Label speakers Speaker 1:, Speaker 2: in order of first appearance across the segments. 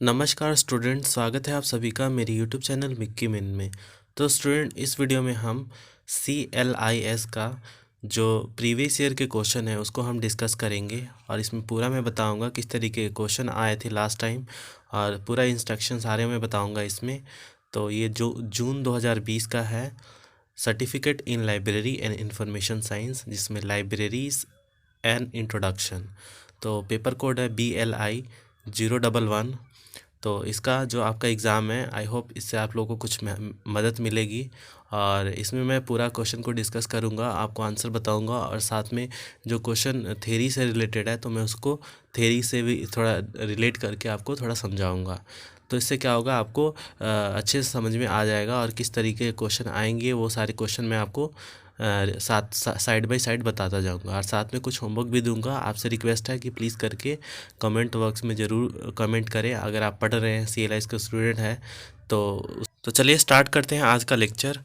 Speaker 1: नमस्कार स्टूडेंट, स्वागत है आप सभी का मेरे यूट्यूब चैनल मिक्की मिन में। तो स्टूडेंट, इस वीडियो में हम CLIS का जो प्रीवियस ईयर के क्वेश्चन है उसको हम डिस्कस करेंगे और इसमें पूरा मैं बताऊंगा किस तरीके के क्वेश्चन आए थे लास्ट टाइम और पूरा इंस्ट्रक्शन सारे मैं बताऊंगा इसमें। तो ये जो जून 2020 का है, certificate in library and information science, जिसमें लाइब्रेरीज एंड इंट्रोडक्शन। तो पेपर कोड है BLI 011। तो इसका जो आपका एग्ज़ाम है, आई होप इससे आप लोगों को कुछ मदद मिलेगी और इसमें मैं पूरा क्वेश्चन को डिस्कस करूंगा, आपको आंसर बताऊंगा और साथ में जो क्वेश्चन थ्योरी से रिलेटेड है तो मैं उसको थ्योरी से भी थोड़ा रिलेट करके आपको थोड़ा समझाऊंगा। तो इससे क्या होगा, आपको अच्छे से समझ में आ जाएगा और किस तरीके के क्वेश्चन आएंगे वो सारे क्वेश्चन मैं आपको साथ साइड बाय साइड बताता जाऊंगा और साथ में कुछ होमवर्क भी दूंगा। आपसे रिक्वेस्ट है कि प्लीज़ करके कमेंट बॉक्स में ज़रूर कमेंट करें अगर आप पढ़ रहे हैं, CLIS का स्टूडेंट है तो चलिए स्टार्ट करते हैं आज का लेक्चर।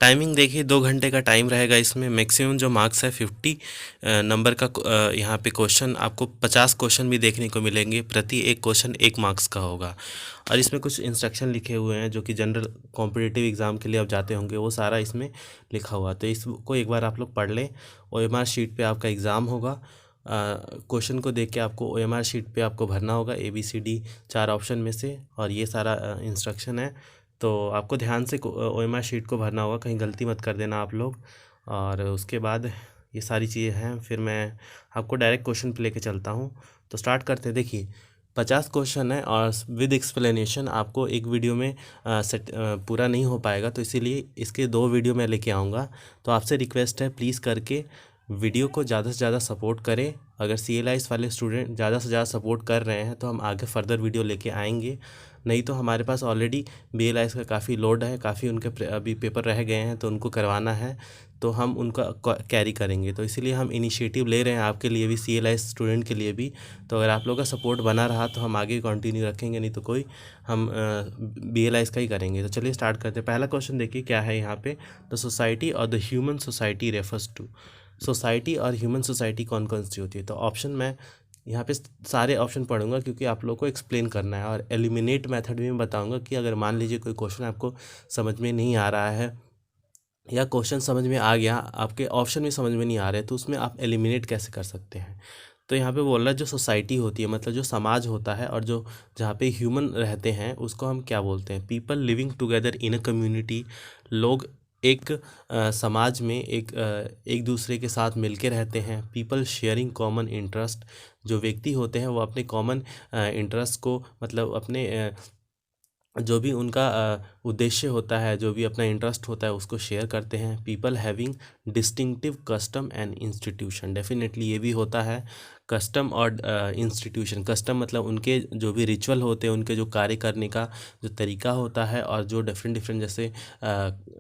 Speaker 1: टाइमिंग देखिए, 2 घंटे का टाइम रहेगा। इसमें मैक्सिमम जो मार्क्स है 50 नंबर का। यहाँ पे क्वेश्चन आपको 50 क्वेश्चन भी देखने को मिलेंगे, प्रति एक क्वेश्चन 1 मार्क्स का होगा। और इसमें कुछ इंस्ट्रक्शन लिखे हुए हैं जो कि जनरल कॉम्पिटिटिव एग्ज़ाम के लिए आप जाते होंगे, वो सारा इसमें लिखा हुआ। तो इसको एक बार आप लोग पढ़ लें। OMR शीट पे आपका एग्ज़ाम होगा। क्वेश्चन को देख के आपको OMR शीट पे आपको भरना होगा ABCD 4 ऑप्शन में से, और ये सारा इंस्ट्रक्शन है। तो आपको ध्यान से OMR शीट को भरना होगा, कहीं गलती मत कर देना आप लोग। और उसके बाद ये सारी चीज़ें हैं, फिर मैं आपको डायरेक्ट क्वेश्चन पे लेके चलता हूँ। तो स्टार्ट करते हैं। देखिए 50 क्वेश्चन है और विद एक्सप्लेनेशन आपको एक वीडियो में पूरा नहीं हो पाएगा, तो इसीलिए इसके 2 वीडियो मैं लेके आऊँगा। तो आपसे रिक्वेस्ट है, प्लीज़ करके वीडियो को ज़्यादा से ज़्यादा सपोर्ट करें। अगर CLIS वाले स्टूडेंट ज़्यादा से ज़्यादा सपोर्ट कर रहे हैं तो हम आगे फर्दर वीडियो लेके आएंगे। नहीं तो हमारे पास ऑलरेडी BLIS का काफ़ी लोड है, काफ़ी उनके अभी पेपर रह गए हैं तो उनको करवाना है, तो हम उनका कैरी करेंगे। तो इसीलिए हम इनिशिएटिव ले रहे हैं आपके लिए भी, CLIS स्टूडेंट के लिए भी। तो अगर आप लोगों का सपोर्ट बना रहा तो हम आगे कंटिन्यू रखेंगे, नहीं तो कोई हम BLIS का ही करेंगे। तो चलिए स्टार्ट करते हैं। पहला क्वेश्चन देखिए क्या है यहाँ पे। द सोसाइटी और the human society refers to. Society और ह्यूमन सोसाइटी कौन कौन सी होती है? तो ऑप्शन मैं यहाँ पे सारे ऑप्शन पढ़ूंगा क्योंकि आप लोग को एक्सप्लेन करना है, और एलिमिनेट मेथड भी मैं बताऊंगा कि अगर मान लीजिए कोई क्वेश्चन आपको समझ में नहीं आ रहा है या क्वेश्चन समझ में आ गया, आपके ऑप्शन भी समझ में नहीं आ रहे, तो उसमें आप एलिमिनेट कैसे कर सकते हैं। तो यहाँ पे बोल रहा है जो सोसाइटी होती है, मतलब जो समाज होता है और जो जहाँ पे ह्यूमन रहते हैं उसको हम क्या बोलते हैं? People living together in a community. लोग एक समाज में एक दूसरे के साथ मिलके रहते हैं। People sharing common interest. जो व्यक्ति होते हैं वो अपने कॉमन इंटरेस्ट को, मतलब अपने जो भी उनका उद्देश्य होता है, जो भी अपना इंटरेस्ट होता है उसको शेयर करते हैं। People having distinctive custom and institution. Definitely ये भी होता है, कस्टम और इंस्टीट्यूशन। कस्टम मतलब उनके जो भी रिचुअल होते हैं, उनके जो कार्य करने का जो तरीका होता है, और जो डिफरेंट डिफरेंट जैसे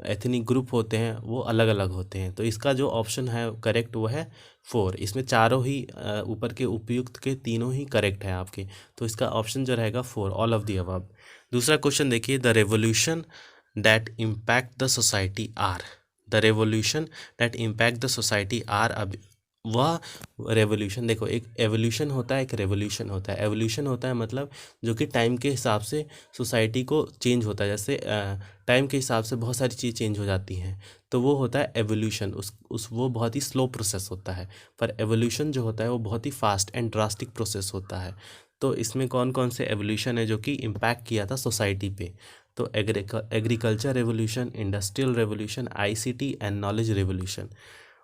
Speaker 1: एथनिक ग्रुप होते हैं वो अलग अलग होते हैं। तो इसका जो ऑप्शन है करेक्ट वो है 4। इसमें चारों ही ऊपर के उपयुक्त के तीनों ही करेक्ट है आपके। तो इसका ऑप्शन जो रहेगा 4, ऑल ऑफ दी अबव। दूसरा क्वेश्चन देखिए, the revolution that impact the society are. The revolution that impact the society are. अब वह रेवोल्यूशन, देखो एक एवोल्यूशन होता है, एक रेवोल्यूशन होता है। एवोल्यूशन होता है मतलब जो कि टाइम के हिसाब से सोसाइटी को चेंज होता है, जैसे टाइम के हिसाब से बहुत सारी चीज़ चेंज हो जाती हैं, तो वो होता है एवोल्यूशन। उस वो बहुत ही स्लो प्रोसेस होता है। पर एवोल्यूशन जो होता है वो बहुत ही फास्ट एंड ड्रास्टिक प्रोसेस होता है। तो इसमें कौन कौन से एवोल्यूशन है जो कि इम्पैक्ट किया था सोसाइटी पे? तो agriculture revolution, industrial revolution, ICT and knowledge revolution,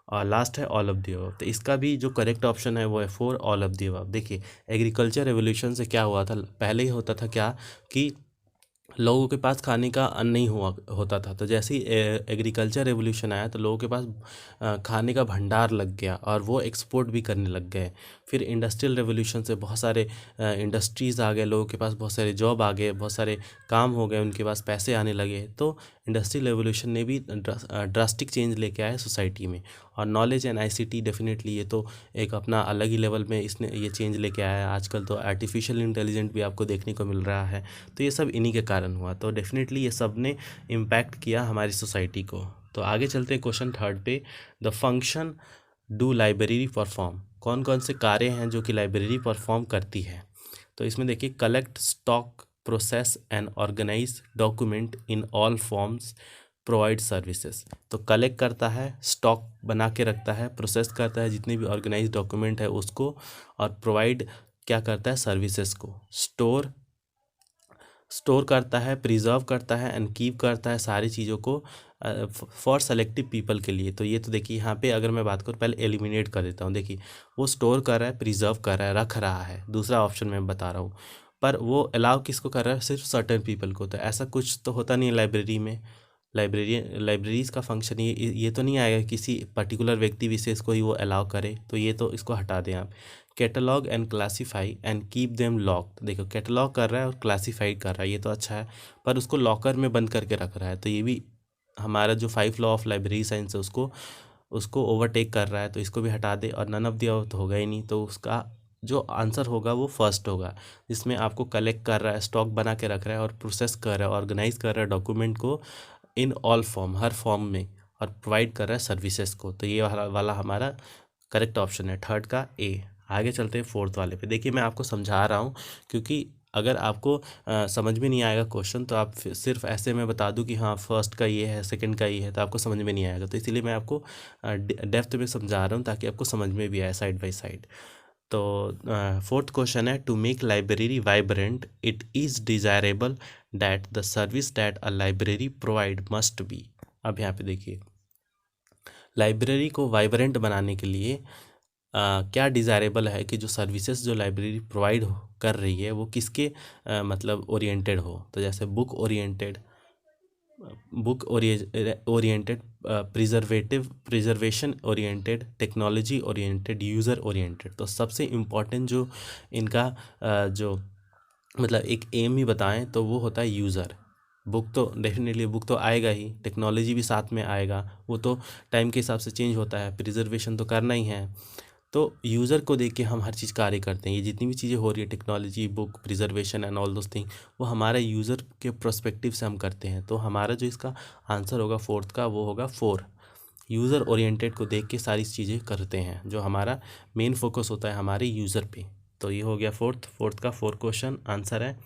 Speaker 1: और लास्ट है ऑल ऑफ द अबव। तो इसका भी जो करेक्ट ऑप्शन है वो है 4, ऑल ऑफ द अबव। देखिए एग्रीकल्चर रेवोल्यूशन से क्या हुआ था, पहले ही होता था क्या कि लोगों के पास खाने का अन्न नहीं हुआ होता था। तो जैसे ही एग्रीकल्चर रेवोल्यूशन आया तो लोगों के पास खाने का भंडार लग गया और वो एक्सपोर्ट भी करने लग गए। फिर इंडस्ट्रियल रेवोल्यूशन से बहुत सारे इंडस्ट्रीज़ आ गए, लोगों के पास बहुत सारे जॉब आ गए, बहुत सारे काम हो गए, उनके पास पैसे आने लगे। तो इंडस्ट्रियल रेवोल्यूशन ने भी ड्रास्टिक चेंज लेके आया सोसाइटी में। और नॉलेज एंड ICT डेफिनेटली ये तो एक अपना अलग ही लेवल में इसने ये चेंज लेके आया है। आजकल तो आर्टिफिशियल इंटेलिजेंट भी आपको देखने को मिल रहा है। तो ये सब इन्हीं के कारण हुआ। तो डेफिनेटली ये सब ने इम्पैक्ट किया हमारी सोसाइटी को। तो आगे चलते हैं क्वेश्चन 3 पे। The function do library perform. कौन कौन से कार्य हैं जो कि लाइब्रेरी परफॉर्म करती है? तो इसमें देखिए, collect, stock, process and organise document in all forms, provide services. तो कलेक्ट करता है, स्टॉक बना के रखता है, प्रोसेस करता है जितने भी ऑर्गेनाइज डॉक्यूमेंट है उसको, और प्रोवाइड क्या करता है, सर्विसेज को। स्टोर करता है, प्रिजर्व करता है एंड कीप करता है सारी चीज़ों को फॉर सेलेक्टिव पीपल के लिए। तो ये तो देखिए यहाँ पे अगर मैं बात करूँ, पहले एलिमिनेट कर देता हूँ। देखिए वो स्टोर कर रहा है, प्रिजर्व कर रहा है, रख रहा है, दूसरा ऑप्शन मैं बता रहा हूँ, पर वो अलाउ किसको कर रहा है, सिर्फ सर्टेन पीपल को। तो ऐसा कुछ तो होता नहीं है लाइब्रेरी में। लाइब्रेरीज का फंक्शन ये तो नहीं आएगा किसी पर्टिकुलर व्यक्ति विशेष को ही वो अलाउ करे, तो ये तो इसको हटा दें आप। Catalogue and classify and keep them locked. देखो कैटलॉग कर रहा है और क्लासीफाई कर रहा है, ये तो अच्छा है, पर उसको लॉकर में बंद करके रख रहा है, तो ये भी हमारा जो 5 लॉ ऑफ लाइब्रेरी साइंस है उसको ओवरटेक कर रहा है, तो इसको भी हटा दे। और नन ऑफ द अबव तो होगा ही नहीं, तो उसका जो आंसर होगा वो फर्स्ट होगा, जिसमें आपको कलेक्ट कर रहा है, स्टॉक बना के रख रहा है, और प्रोसेस कर रहा है, ऑर्गेनाइज कर रहा है डॉक्यूमेंट को in all form, her form में, और प्रोवाइड कर रहा है सर्विसेज को। तो ये वाला हमारा करेक्ट ऑप्शन है, थर्ड का ए। आगे चलते हैं फोर्थ वाले पे। देखिए मैं आपको समझा रहा हूँ, क्योंकि अगर आपको समझ में नहीं आएगा क्वेश्चन, तो आप सिर्फ ऐसे मैं बता दूं कि हाँ फर्स्ट का ये है, सेकंड का ये है, तो आपको समझ में नहीं आएगा। तो इसीलिए मैं आपको डेप्थ में समझा रहा हूँ ताकि आपको समझ में भी आए साइड बाय साइड। तो फोर्थ क्वेश्चन है, to make library vibrant it is desirable that the service that a library provide must be. अब यहाँ पे देखिए, लाइब्रेरी को वाइब्रेंट बनाने के लिए क्या डिज़ायरेबल है कि जो सर्विसेज जो लाइब्रेरी प्रोवाइड कर रही है वो किसके मतलब ओरिएंटेड हो। तो जैसे book oriented, preservation oriented, technology oriented, user oriented. तो सबसे इम्पॉर्टेंट जो इनका जो मतलब एक एम ही बताएं तो वो होता है यूज़र। बुक तो डेफिनेटली बुक तो आएगा ही, टेक्नोलॉजी भी साथ में आएगा, वो तो टाइम के हिसाब से चेंज होता है, प्रिजर्वेशन तो करना ही है। तो यूज़र को देख के हम हर चीज़ कार्य करते हैं। ये जितनी भी चीज़ें हो रही है, technology, book, preservation and all those thing, वो हमारे यूज़र के पर्सपेक्टिव से हम करते हैं। तो हमारा जो इसका आंसर होगा फोर्थ का, वो होगा 4। यूज़र ओरिएंटेड को देख के सारी चीज़ें करते हैं, जो हमारा मेन फोकस होता है हमारे यूज़र पे। तो ये हो गया फोर्थ का 4 क्वेश्चन आंसर है।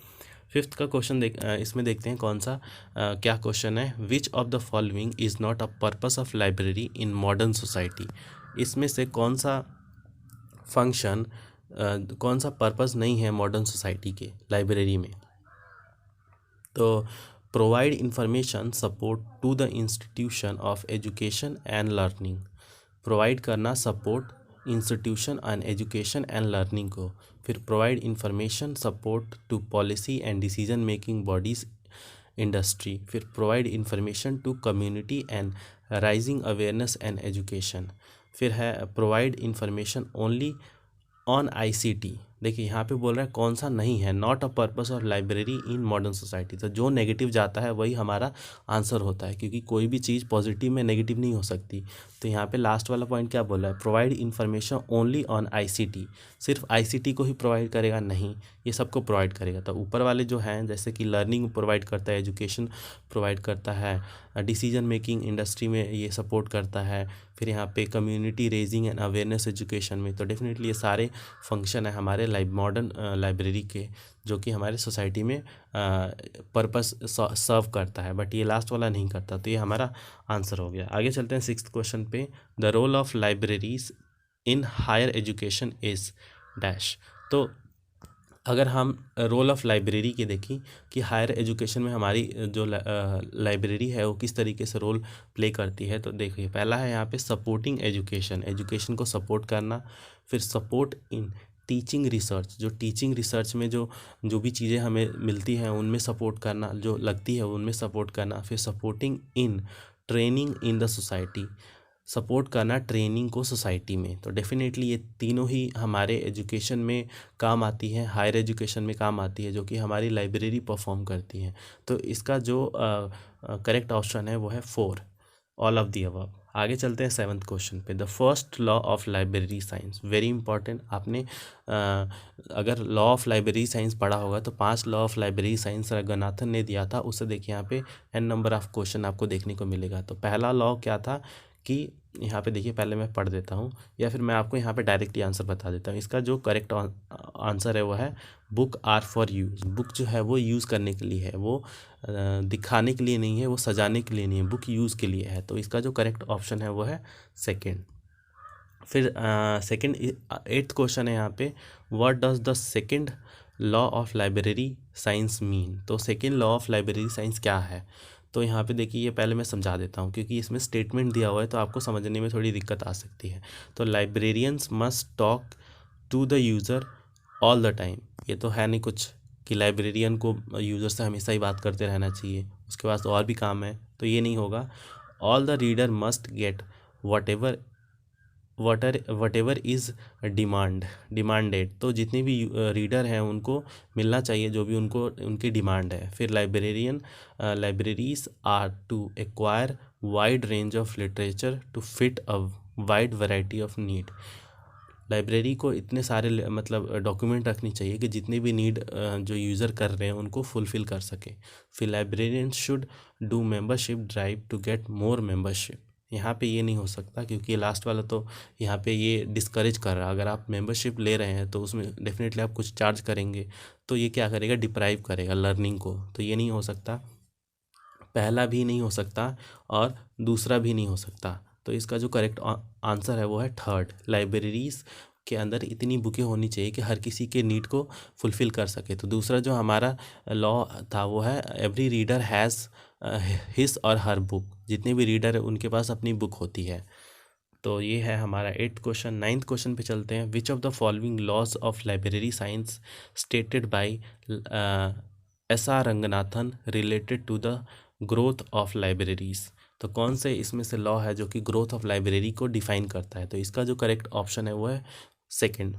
Speaker 1: फिफ्थ का क्वेश्चन इसमें देखते हैं कौन सा क्या क्वेश्चन है। विच of the following is not a purpose of library in modern society. इसमें से कौन सा फंक्शन, कौन सा पर्पस नहीं है मॉडर्न सोसाइटी के लाइब्रेरी में। तो provide information support to the institution of education and learning. Provide करना support institution and education and learning को। फिर provide information support to policy and decision making bodies industry. फिर provide information to community and raising awareness and education. फिर है provide information only on ICT. देखिए यहाँ पे बोल रहा है कौन सा नहीं है, not a purpose of library in modern society. तो जो नेगेटिव जाता है वही हमारा आंसर होता है, क्योंकि कोई भी चीज़ पॉजिटिव में नेगेटिव नहीं हो सकती। तो यहाँ पे लास्ट वाला पॉइंट क्या बोला है, provide information only on ICT. सिर्फ आईसीटी को ही प्रोवाइड करेगा नहीं, ये सबको प्रोवाइड करेगा। तो ऊपर वाले जो हैं जैसे कि लर्निंग प्रोवाइड करता है, एजुकेशन प्रोवाइड करता है, डिसीजन मेकिंग इंडस्ट्री में ये सपोर्ट करता है, फिर यहाँ पे community raising and awareness education में। तो डेफिनेटली ये सारे फंक्शन है हमारे मॉडर्न लाइब्रेरी के, जो कि हमारे सोसाइटी में पर्पस सर्व करता है, बट ये लास्ट वाला नहीं करता। तो ये हमारा आंसर हो गया। आगे चलते हैं सिक्स्थ क्वेश्चन पे। The role of libraries in higher education is dash. तो अगर हम रोल ऑफ लाइब्रेरी के देखें कि हायर एजुकेशन में हमारी जो लाइब्रेरी है वो किस तरीके से रोल प्ले करती है, तो देखिए पहला है यहाँ पे सपोर्टिंग एजुकेशन, एजुकेशन को सपोर्ट करना। फिर सपोर्ट इन टीचिंग रिसर्च, जो टीचिंग रिसर्च में जो भी चीज़ें हमें मिलती हैं उनमें सपोर्ट करना, जो लगती है उनमें सपोर्ट करना। फिर supporting in training in the society, support करना ट्रेनिंग को सोसाइटी में। तो डेफिनेटली ये तीनों ही हमारे एजुकेशन में काम आती है, हायर एजुकेशन में काम आती है, जो कि हमारी लाइब्रेरी परफॉर्म करती है। तो इसका जो करेक्ट ऑप्शन है वो है 4, ऑल ऑफ दी अबव। आगे चलते हैं सेवन्थ क्वेश्चन पे। The first law of library science, very important. आपने अगर लॉ ऑफ लाइब्रेरी साइंस पढ़ा होगा तो 5 law of library science Ranganathan ने दिया था, उससे देखिए यहाँ पे n नंबर ऑफ क्वेश्चन आपको देखने को मिलेगा। तो पहला लॉ क्या था कि यहाँ पे देखिए, पहले मैं पढ़ देता हूँ या फिर मैं आपको यहाँ पे डायरेक्टली आंसर बता देता हूँ। इसका जो करेक्ट आंसर है वो है book are for use. Book जो है वो यूज़ करने के लिए है, वो दिखाने के लिए नहीं है, वो सजाने के लिए नहीं है, बुक यूज़ के लिए है। तो इसका जो करेक्ट ऑप्शन है वो है सेकेंड। फिर सेकेंड 8th क्वेश्चन है यहाँ पे, what does the second law of library science mean. तो second law of library science क्या है। तो यहाँ पे देखिए, ये पहले मैं समझा देता हूँ क्योंकि इसमें स्टेटमेंट दिया हुआ है तो आपको समझने में थोड़ी दिक्कत आ सकती है। तो librarians must talk to the user all the time. ये तो है नहीं कुछ कि लाइब्रेरियन को यूज़र से हमेशा ही बात करते रहना चाहिए, उसके पास और भी काम है, तो ये नहीं होगा। All the reader must get what ever is demanded. तो जितने भी रीडर हैं उनको मिलना चाहिए जो भी उनको उनकी डिमांड है। फिर libraries are to acquire wide range of literature to fit a wide variety of need. Library को इतने सारे मतलब डॉक्यूमेंट रखनी चाहिए कि जितने भी नीड जो यूज़र कर रहे हैं उनको फुलफ़िल कर सके। फिर librarian should do membership drive to get more membership. यहाँ पे ये नहीं हो सकता क्योंकि लास्ट वाला तो यहाँ पे ये डिस्करेज कर रहा है। अगर आप मेंबरशिप ले रहे हैं तो उसमें डेफिनेटली आप कुछ चार्ज करेंगे, तो ये क्या करेगा, डिप्राइव करेगा लर्निंग को। तो ये नहीं हो सकता, पहला भी नहीं हो सकता और दूसरा भी नहीं हो सकता। तो इसका जो करेक्ट आंसर है वो है थर्ड। लाइब्रेरीज के अंदर इतनी बुकें होनी चाहिए कि हर किसी के नीड को फुलफ़िल कर सके। तो दूसरा जो हमारा लॉ था वो है एवरी रीडर हैज़ हिस और हर बुक। जितने भी रीडर है उनके पास अपनी बुक होती है। तो ये है हमारा 8th क्वेश्चन। 9th क्वेश्चन पे चलते हैं। Which of the following laws of library science stated by S.R. Ranganathan related to the growth of libraries. तो कौन से इसमें से लॉ है जो कि ग्रोथ ऑफ लाइब्रेरी को डिफाइन करता है। तो इसका जो करेक्ट ऑप्शन है वो है सेकेंड,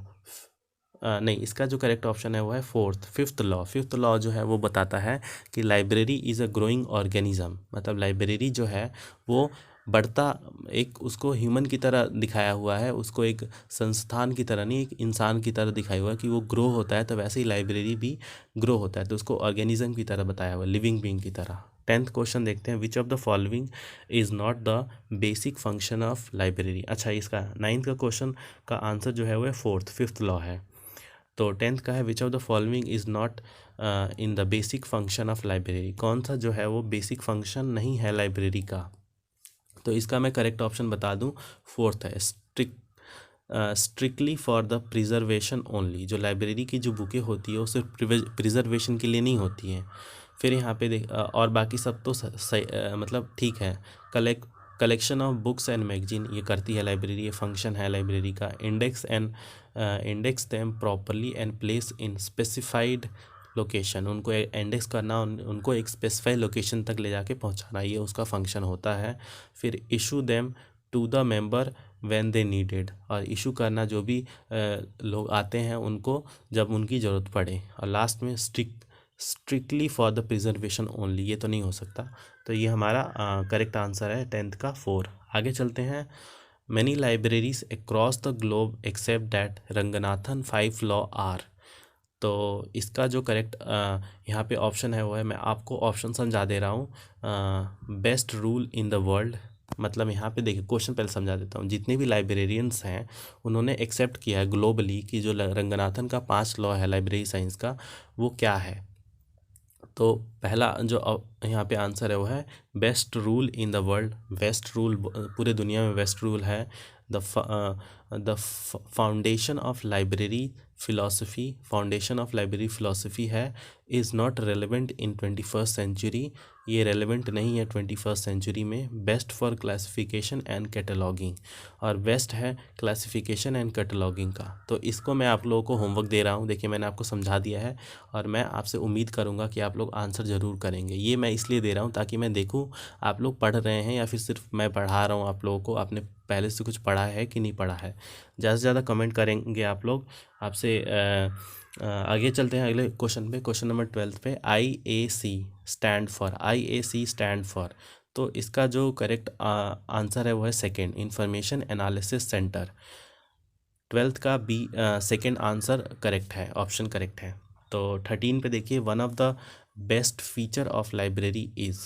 Speaker 1: नहीं, इसका जो करेक्ट ऑप्शन है वो है फिफ्थ लॉ। फिफ्थ लॉ जो है वो बताता है कि library is a growing organism. मतलब लाइब्रेरी जो है वो बढ़ता, एक उसको ह्यूमन की तरह दिखाया हुआ है, उसको एक संस्थान की तरह नहीं, एक इंसान की तरह दिखाया हुआ है कि वो ग्रो होता है। तो वैसे ही लाइब्रेरी भी ग्रो होता है, तो उसको ऑर्गेनिज्म की तरह बताया हुआ है, लिविंग बीइंग की तरह। 10th क्वेश्चन देखते हैं। Which of the following is not the basic function of library. अच्छा, इसका 9th का क्वेश्चन का आंसर जो है वो फिफ्थ लॉ है। तो 10th का है विच of the following is not in the basic function of library. कौन सा जो है वो बेसिक फंक्शन नहीं है लाइब्रेरी का। तो इसका मैं करेक्ट ऑप्शन बता दूं, फोर्थ है strictly for the preservation only. जो लाइब्रेरी की जो बुकें होती है वो सिर्फ प्रिजर्वेशन के लिए नहीं होती हैं। फिर यहाँ पे और बाकी सब तो मतलब ठीक है। Collection of books and magazine ये करती है लाइब्रेरी, ये फंक्शन है लाइब्रेरी का। Index them properly and place in specified location. उनको इंडेक्स करना, उनको एक स्पेसिफाइड लोकेशन तक ले जाके पहुंचाना, ये उसका फंक्शन होता है। फिर issue them to the member when they needed. और इशू करना, जो भी लोग आते हैं उनको जब उनकी ज़रूरत पड़े। और लास्ट में strictly for the preservation only, ये तो नहीं हो सकता। तो ये हमारा करेक्ट आंसर है 10th का 4। आगे चलते हैं। Many libraries across the globe accept that Ranganathan 5 law are. तो इसका जो करेक्ट यहाँ पे ऑप्शन है वो है, मैं आपको ऑप्शन समझा दे रहा हूँ। Best rule in the world. मतलब यहाँ पे देखिए, क्वेश्चन पहले समझा देता हूँ। जितने भी लाइब्रेरियंस हैं उन्होंने एक्सेप्ट किया है ग्लोबली कि जो रंगनाथन का 5 लॉ है लाइब्रेरी साइंस का, वो क्या है। तो पहला जो यहाँ पे आंसर है वो है best rule in the world. Best rule पूरे दुनिया में बेस्ट रूल है। The foundation of library philosophy, foundation of library philosophy है is not relevant in 21st century. ये रेलेवेंट नहीं है 21st सेंचुरी में। Best for classification and cataloguing, और बेस्ट है क्लासिफिकेशन एंड कैटलॉगिंग का। तो इसको मैं आप लोगों को होमवर्क दे रहा हूँ। देखिए, मैंने आपको समझा दिया है और मैं आपसे उम्मीद करूँगा कि आप लोग आंसर ज़रूर करेंगे। ये मैं इसलिए दे रहा हूँ ताकि मैं देखूँ आप लोग पढ़ रहे हैं या फिर सिर्फ मैं पढ़ा रहा हूँ आप लोगों को, आपने पहले से कुछ पढ़ा है कि नहीं पढ़ा है। ज़्यादा से ज़्यादा कमेंट करेंगे आप लोग। आपसे आगे चलते हैं अगले क्वेश्चन पे। क्वेश्चन नंबर 12 पे IAC स्टैंड फॉर। तो इसका जो करेक्ट आंसर है वो है second, information analysis centre. 12th का बी सेकेंड आंसर करेक्ट है, ऑप्शन करेक्ट है। तो 13 पे देखिए, one of the best feature of library is.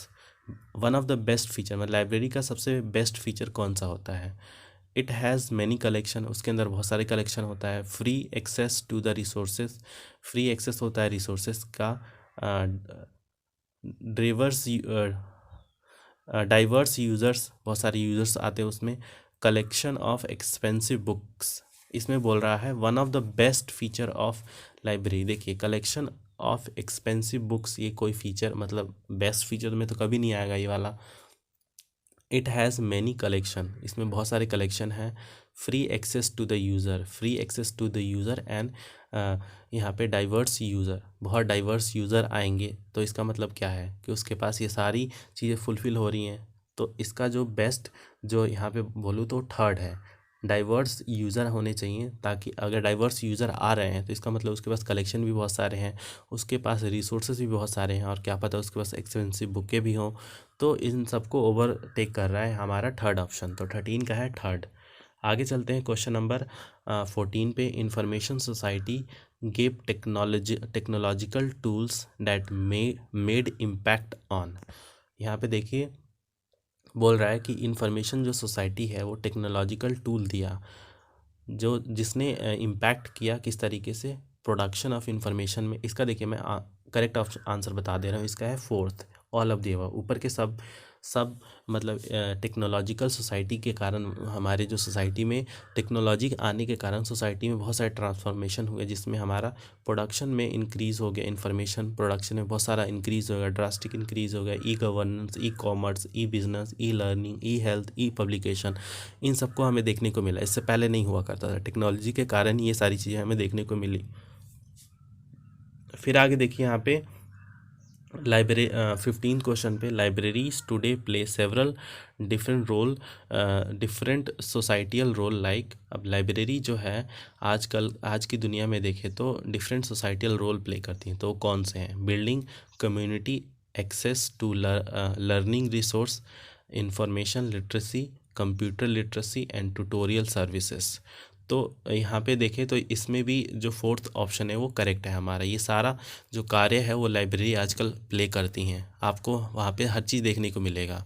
Speaker 1: One of the best feature, मतलब लाइब्रेरी का सबसे बेस्ट फीचर कौन सा होता है? इट हैज़ मैनी कलेक्शन, उसके अंदर बहुत सारे कलेक्शन होता है। Free access to the resources, free access होता है रिसोर्सेज का। ड्राइवर्स डाइवर्स यूज़र्स, बहुत सारे यूज़र्स आते हैं उसमें। कलेक्शन ऑफ एक्सपेंसिव बुक्स, इसमें बोल रहा है one of the best feature of library. देखिए कलेक्शन ऑफ एक्सपेंसिव बुक्स, ये कोई फीचर मतलब बेस्ट फीचर में तो कभी नहीं आएगा ये वाला। इट हैज़ मैनी कलेक्शन, इसमें बहुत सारे कलेक्शन हैं। Free access to the user, free access to the user and यहाँ पे डाइवर्स यूज़र, बहुत डाइवर्स यूज़र आएंगे, तो इसका मतलब क्या है कि उसके पास ये सारी चीज़ें फुलफ़िल हो रही हैं। तो इसका जो बेस्ट जो यहाँ पे बोलूँ तो थर्ड है, डाइवर्स यूज़र होने चाहिए, ताकि अगर डाइवर्स यूज़र आ रहे हैं तो इसका मतलब उसके पास कलेक्शन भी बहुत सारे हैं, उसके पास रिसोर्सेज भी बहुत सारे हैं, और क्या पता उसके पास एक्सपेंसिव बुकें भी हों। तो इन सबको ओवरटेक कर रहा है हमारा थर्ड ऑप्शन, तो 13 का है थर्ड। आगे चलते हैं क्वेश्चन नंबर 14 पे। Information society gave technological tools that made impact on. यहाँ पे देखिए बोल रहा है कि इंफॉर्मेशन जो सोसाइटी है वो टेक्नोलॉजिकल टूल दिया जो जिसने इम्पैक्ट किया किस तरीके से प्रोडक्शन ऑफ इंफॉर्मेशन में। इसका देखिए मैं करेक्ट आंसर बता दे रहा हूँ, इसका है fourth, all of the above. ऊपर के सब सब मतलब टेक्नोलॉजिकल सोसाइटी के कारण, हमारे जो सोसाइटी में टेक्नोलॉजी आने के कारण सोसाइटी में बहुत सारे ट्रांसफॉर्मेशन हुए, जिसमें हमारा प्रोडक्शन में इंक्रीज़ हो गया, इंफॉर्मेशन प्रोडक्शन में बहुत सारा इंक्रीज़ हो गया, ड्रास्टिक इंक्रीज़ हो गया। ई गवर्नेंस, ई कॉमर्स, ई बिजनेस, ई लर्निंग, ई हेल्थ, ई पब्लिकेशन, इन सबको हमें देखने को मिला। इससे पहले नहीं हुआ करता था, टेक्नोलॉजी के कारण ये सारी चीज़ें हमें देखने को मिली। फिर आगे देखिए यहाँ पे लाइब्रेरी 15 क्वेश्चन पे, libraries today play several different role, different societal role like. अब लाइब्रेरी जो है आजकल आज की दुनिया में देखें तो डिफरेंट सोसाइटियल रोल प्ले करती हैं, तो कौन से हैं? Building community access to learning resource, information literacy, computer literacy and tutorial services. तो यहाँ पे देखें तो इसमें भी जो फोर्थ ऑप्शन है वो करेक्ट है हमारा। ये सारा जो कार्य है वो लाइब्रेरी आजकल प्ले करती हैं, आपको वहाँ पे हर चीज़ देखने को मिलेगा।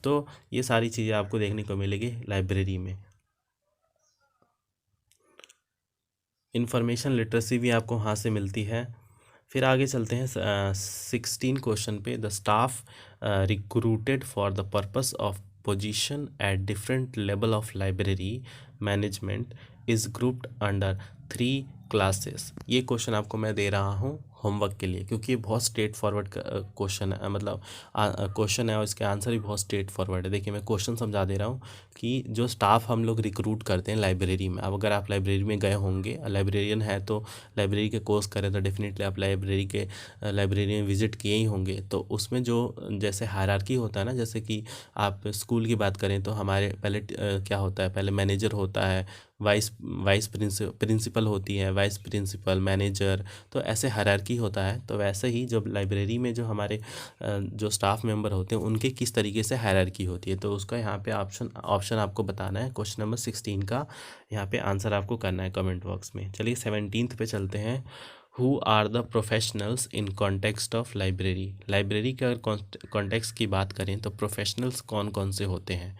Speaker 1: तो ये सारी चीज़ें आपको देखने को मिलेगी लाइब्रेरी में। इंफॉर्मेशन लिटरेसी भी आपको वहाँ से मिलती है। फिर आगे चलते हैं 16 क्वेश्चन पे। The staff recruited for the purpose of position at different level of library management is grouped under 3 classes. ये क्वेश्चन आपको मैं दे रहा हूँ होमवर्क के लिए, क्योंकि ये बहुत स्ट्रेट फॉरवर्ड क्वेश्चन है, मतलब क्वेश्चन है और इसके आंसर भी बहुत स्ट्रेट फॉरवर्ड है। देखिए मैं क्वेश्चन समझा दे रहा हूँ कि जो स्टाफ हम लोग रिक्रूट करते हैं लाइब्रेरी में, अब अगर आप लाइब्रेरी में गए होंगे, लाइब्रेरियन है तो लाइब्रेरी के कोर्स करें तो डेफिनेटली आप लाइब्रेरी में विज़िट किए ही होंगे। तो उसमें जो जैसे हायरार्की होता है ना, जैसे कि आप स्कूल की बात करें तो हमारे पहले क्या होता है, पहले मैनेजर होता है, वाइस प्रिंसिपल होती है, वाइस प्रिंसिपल, मैनेजर, तो ऐसे हायरार्की होता है। तो वैसे ही जब लाइब्रेरी में जो हमारे जो स्टाफ मेंबर होते हैं उनके किस तरीके से हायरार्की होती है, तो उसका यहाँ पे ऑप्शन आपको बताना है। क्वेश्चन नंबर 16 का यहाँ पे आंसर आपको करना है कमेंट बॉक्स में। चलिए 17th पे चलते हैं। Who are the professionals in context of library. Library के अगर कॉन्टेक्स्ट की बात करें तो प्रोफेशनल्स कौन कौन से होते हैं,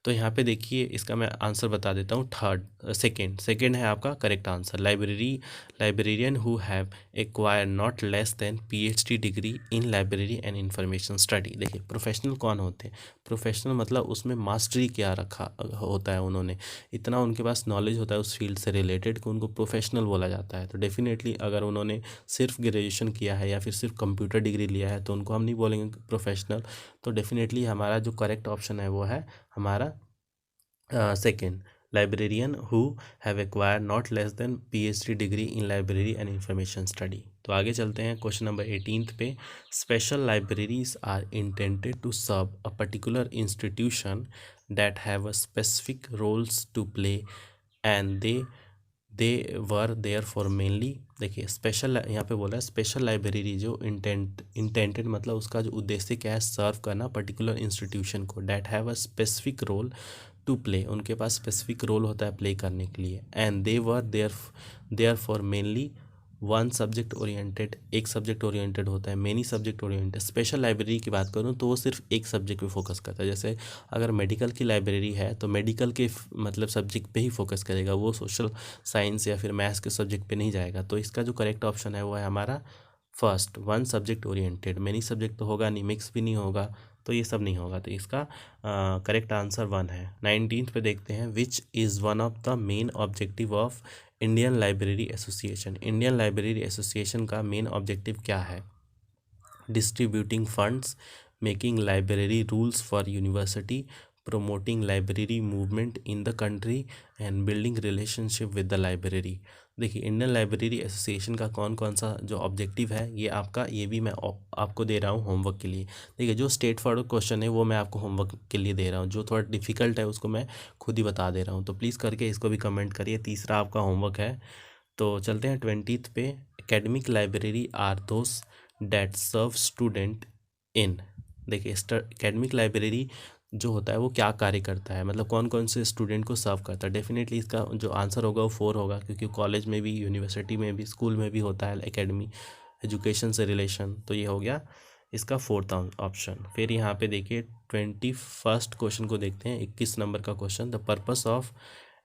Speaker 1: तो यहाँ पे देखिए इसका मैं आंसर बता देता हूँ। सेकंड है आपका correct answer. Librarian who have acquire not less than PhD degree in library and information study. देखिए प्रोफेशनल कौन होते हैं, प्रोफेशनल मतलब उसमें मास्टरी क्या रखा होता है, उन्होंने इतना उनके पास नॉलेज होता है उस फील्ड से रिलेटेड कि उनको प्रोफेशनल बोला जाता है। तो डेफिनेटली अगर उन्होंने सिर्फ ग्रेजुएशन किया है या फिर सिर्फ कंप्यूटर डिग्री लिया है तो उनको हम नहीं बोलेंगे प्रोफेशनल। तो डेफिनेटली हमारा जो करेक्ट ऑप्शन है वो है हमारा second, librarian who have acquire not less than PhD degree in library and information study. तो आगे चलते हैं क्वेश्चन नंबर 18 पे। Special libraries are intended to serve a particular institution that have a specific roles to play and they were there for mainly. देखिए special यहाँ पे बोला है स्पेशल लाइब्रेरी जो इंटेंटेड मतलब उसका जो उद्देश्य क्या है, सर्व करना पर्टिकुलर इंस्टीट्यूशन को, that have a specific role to play, उनके पास स्पेसिफिक रोल होता है प्ले करने के लिए, and they were there for mainly one subject oriented, एक सब्जेक्ट ओरिएंटेड होता है, many subject oriented. Special library की बात करूँ तो वो सिर्फ एक सब्जेक्ट पे फोकस करता है। जैसे अगर मेडिकल की लाइब्रेरी है तो मेडिकल के मतलब सब्जेक्ट पे ही फोकस करेगा, वो सोशल साइंस या फिर मैथ्स के सब्जेक्ट पे नहीं जाएगा। तो इसका जो करेक्ट ऑप्शन है वो है हमारा first, one subject oriented. Many subject तो होगा नहीं, मिक्स भी नहीं होगा, तो ये सब नहीं होगा। तो इसका करेक्ट आंसर वन है। 19th पे देखते हैं, which is one of the main objective of Indian library association. Indian library association का मेन ऑब्जेक्टिव क्या है? Distributing funds, making library rules for university, promoting library movement in the country and building relationship with the library। देखिए, Indian library association का कौन कौन सा जो objective है ये आपका, ये भी मैं आपको दे रहा हूँ होमवर्क के लिए। देखिए, जो स्ट्रेट फॉरवर्ड क्वेश्चन है वो मैं आपको होमवर्क के लिए दे रहा हूँ, जो थोड़ा डिफिकल्ट है उसको मैं खुद ही बता दे रहा हूँ। तो प्लीज़ करके इसको भी कमेंट करिए। तीसरा आपका होमवर्क है। तो चलते हैं 20th पे। Academic library are those that serve student in. देखिए, एकेडमिक लाइब्रेरी जो होता है वो क्या कार्य करता है, मतलब कौन कौन से स्टूडेंट को सर्व करता है। डेफिनेटली इसका जो आंसर होगा वो 4 होगा, क्योंकि कॉलेज में भी, यूनिवर्सिटी में भी, स्कूल में भी होता है एकेडमी, एजुकेशन से रिलेशन। तो ये हो गया इसका फोर्थ ऑप्शन। फिर यहाँ पे देखिए 21st क्वेश्चन को देखते हैं, 21 नंबर का question. The purpose of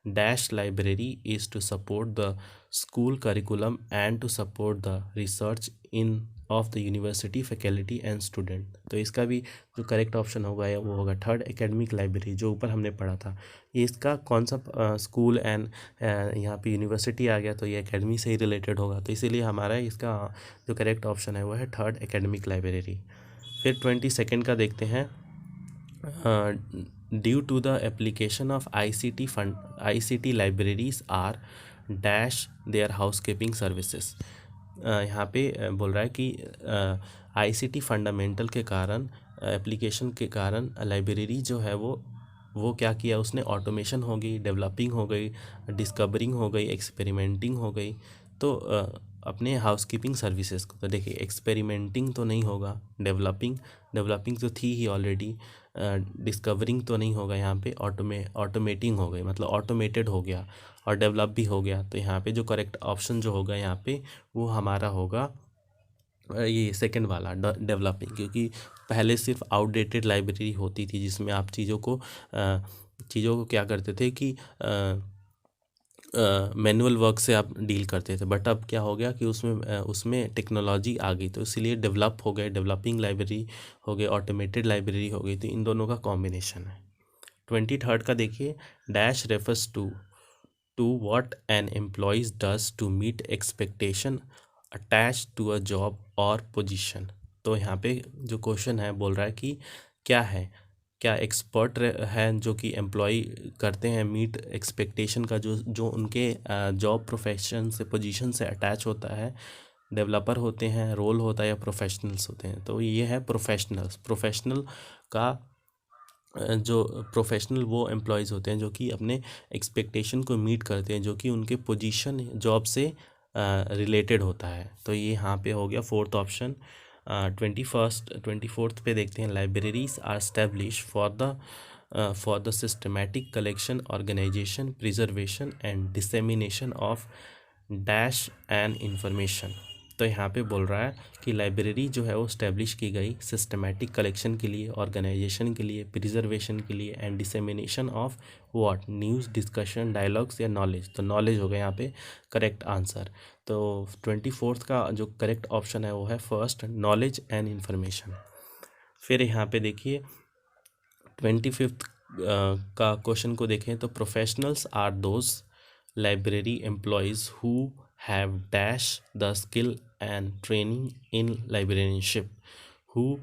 Speaker 1: dash library is to support the school curriculum and to support the research in of the university faculty and student. तो इसका भी जो करेक्ट ऑप्शन होगा वो होगा थर्ड, एकेडमिक लाइब्रेरी, जो ऊपर हमने पढ़ा था। ये इसका कौन सा स्कूल एंड यहाँ पे यूनिवर्सिटी आ गया, तो ये एकेडमी से ही रिलेटेड होगा। तो इसीलिए हमारा इसका जो करेक्ट ऑप्शन है वो है थर्ड, एकेडमिक लाइब्रेरी। फिर 22nd का देखते हैं। Due to the application of ICT fund, ICT libraries are dash their housekeeping services. यहाँ पे बोल रहा है कि ICT फंडामेंटल के कारण, एप्लीकेशन के कारण लाइब्रेरी जो है वो क्या किया उसने, ऑटोमेशन हो गई, डेवलपिंग हो गई, डिस्कवरिंग हो गई, एक्सपेरिमेंटिंग हो गई। तो अपने हाउसकीपिंग सर्विसेज को, तो देखिए एक्सपेरिमेंटिंग तो नहीं होगा, डेवलपिंग तो थी ही ऑलरेडी, डिस्कवरिंग तो नहीं होगा यहाँ पे, ऑटोमेटिंग हो गई, मतलब ऑटोमेटेड हो गया और डेवलप भी हो गया। तो यहाँ पे जो करेक्ट ऑप्शन जो होगा यहाँ पे वो हमारा होगा ये सेकंड वाला, डेवलपिंग। क्योंकि पहले सिर्फ आउटडेटेड लाइब्रेरी होती थी जिसमें आप चीज़ों को क्या करते थे कि मैनुअल वर्क से आप डील करते थे, बट अब क्या हो गया कि उसमें टेक्नोलॉजी आ गई, तो इसीलिए डेवलप हो गए, डेवलपिंग लाइब्रेरी हो गई, ऑटोमेटेड लाइब्रेरी हो गई। तो इन दोनों का कॉम्बिनेशन है। 23rd का देखिए, dash refers to what an employees does to meet expectation attach to a job और पोजीशन। तो यहाँ पे जो क्वेश्चन है बोल रहा है कि क्या है, क्या एक्सपर्ट है जो कि एम्प्लॉय करते हैं मीट एक्सपेक्टेशन का, जो उनके जॉब प्रोफेशन से, पोजीशन से अटैच होता है। डेवलपर होते हैं, रोल होता है, या प्रोफेशनल्स होते हैं। तो ये है प्रोफेशनल का जो प्रोफेशनल वो एम्प्लॉयज़ होते हैं जो कि अपने एक्सपेक्टेशन को मीट करते हैं, जो कि उनके पोजीशन जॉब से रिलेटेड होता है। तो ये यहाँ पे हो गया फोर्थ ऑप्शन। 24th पे देखते हैं, libraries are establish for the systematic collection, organisation, preservation and dissemination of dash and information. तो यहाँ पे बोल रहा है कि लाइब्रेरी जो है वो स्टैब्लिश की गई सिस्टमैटिक कलेक्शन के लिए, ऑर्गेनाइजेशन के लिए, प्रिजर्वेशन के लिए and dissemination of what, news, discussion, dialogues या नॉलेज। तो नॉलेज हो गया यहाँ पे करेक्ट आंसर। तो 24th का जो करेक्ट ऑप्शन है वो है फर्स्ट, नॉलेज एंड इंफॉर्मेशन। फिर यहाँ पे देखिए 25th का क्वेश्चन को देखें तो, professionals are those library employees who have dash the skill and training in librarianship, who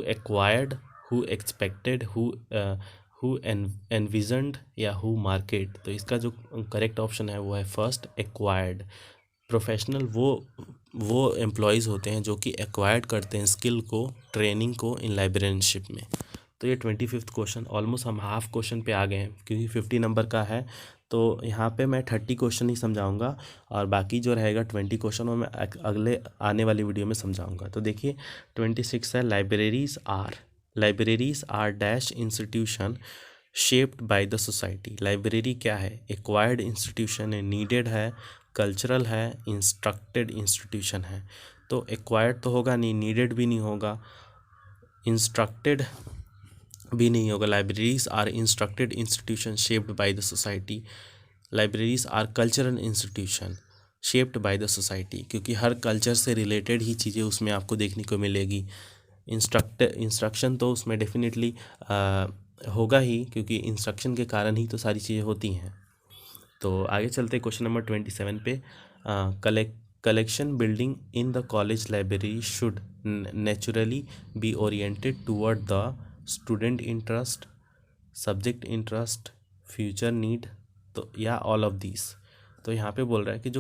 Speaker 1: acquired, who expected, who envisioned या who market। तो इसका जो करेक्ट ऑप्शन है वो है फर्स्ट, एक्वायर्ड। प्रोफेशनल वो एम्प्लॉयज़ होते हैं जो कि एक्वायर्ड करते हैं स्किल को, ट्रेनिंग को इन लाइब्रेरियनशिप में। तो ये 25th क्वेश्चन, ऑलमोस्ट हम हाफ क्वेश्चन पे आ गए हैं क्योंकि 50 नंबर का है। तो यहाँ पे मैं 30 क्वेश्चन ही समझाऊंगा और बाकी जो रहेगा 20 क्वेश्चन वो मैं अगले आने वाली वीडियो में समझाऊंगा। तो देखिए 26 है, libraries are dash institution shaped by the society. Library क्या है, एक्वायर्ड इंस्टीट्यूशन है, नीडेड है, कल्चरल है, इंस्ट्रक्टेड इंस्टीट्यूशन है। तो एक्वायर्ड तो होगा नहीं, नीडेड भी नहीं होगा, इंस्ट्रक्टेड भी नहीं होगा। Libraries are instructed institution shaped by the society. Libraries are cultural institution shaped by the society, क्योंकि हर कल्चर से रिलेटेड ही चीज़ें उसमें आपको देखने को मिलेगी। इंस्ट्रक्शन तो उसमें डेफिनेटली होगा ही, क्योंकि इंस्ट्रक्शन के कारण ही तो सारी चीज़ें होती हैं। तो आगे चलते क्वेश्चन नंबर 27 पे। Collection building in the college library should naturally be oriented toward the student interest, subject interest, future need, तो या ऑल ऑफ दिस। तो यहाँ पे बोल रहा है कि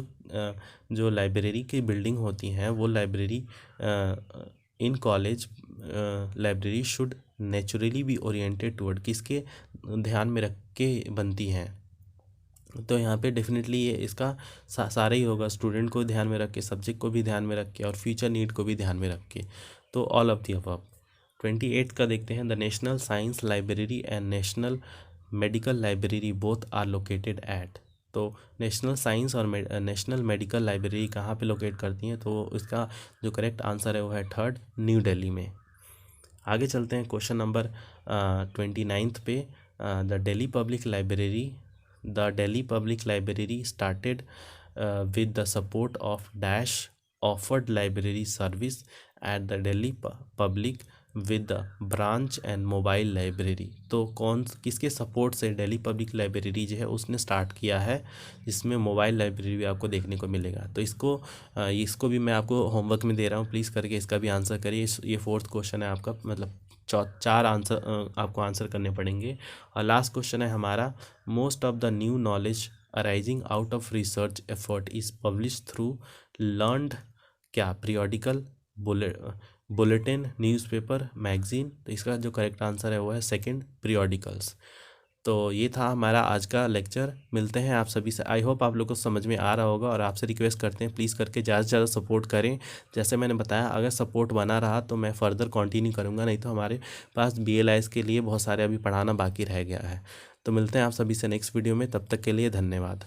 Speaker 1: जो लाइब्रेरी की बिल्डिंग होती हैं वो library in college library should naturally be oriented toward, किसके ध्यान में रख के बनती हैं। तो यहाँ पे डेफिनेटली ये इसका सारा ही होगा, स्टूडेंट को ध्यान में रख के, सब्जेक्ट को भी ध्यान में रख के और फ्यूचर नीड को भी ध्यान में रख के। तो ऑल ऑफ दी अबव। 28 का देखते हैं। The national science library and national medical library both are located at. तो नेशनल साइंस और नेशनल मेडिकल लाइब्रेरी कहाँ पे लोकेट करती हैं? तो इसका जो करेक्ट आंसर है वो है थर्ड, न्यू दिल्ली में। आगे चलते हैं क्वेश्चन नंबर 29 पे। The Delhi public library started with the support of dash offered library service at the Delhi Public with the branch and mobile library। तो किसके सपोर्ट से दिल्ली पब्लिक लाइब्रेरी जो है उसने स्टार्ट किया है, जिसमें मोबाइल लाइब्रेरी भी आपको देखने को मिलेगा। तो इसको भी मैं आपको होमवर्क में दे रहा हूँ, प्लीज़ करके इसका भी आंसर करिए। ये 4th क्वेश्चन है आपका, मतलब 4 आंसर आपको आंसर करने पड़ेंगे। और लास्ट क्वेश्चन है हमारा, most of the new knowledge arising out of research effort is publish through learned क्या पीरियोडिकल, बुलेटिन, न्यूज़पेपर, मैगजीन। तो इसका जो करेक्ट आंसर है वो है सेकंड, पीरियोडिकल्स। तो ये था हमारा आज का लेक्चर। मिलते हैं आप सभी से। आई होप आप लोग को समझ में आ रहा होगा, और आपसे रिक्वेस्ट करते हैं प्लीज़ करके ज़्यादा से ज़्यादा सपोर्ट करें। जैसे मैंने बताया, अगर सपोर्ट बना रहा तो मैं फ़र्दर कंटिन्यू करूँगा, नहीं तो हमारे पास BLIS के लिए बहुत सारे अभी पढ़ाना बाकी रह गया है। तो मिलते हैं आप सभी से नेक्स्ट वीडियो में, तब तक के लिए धन्यवाद।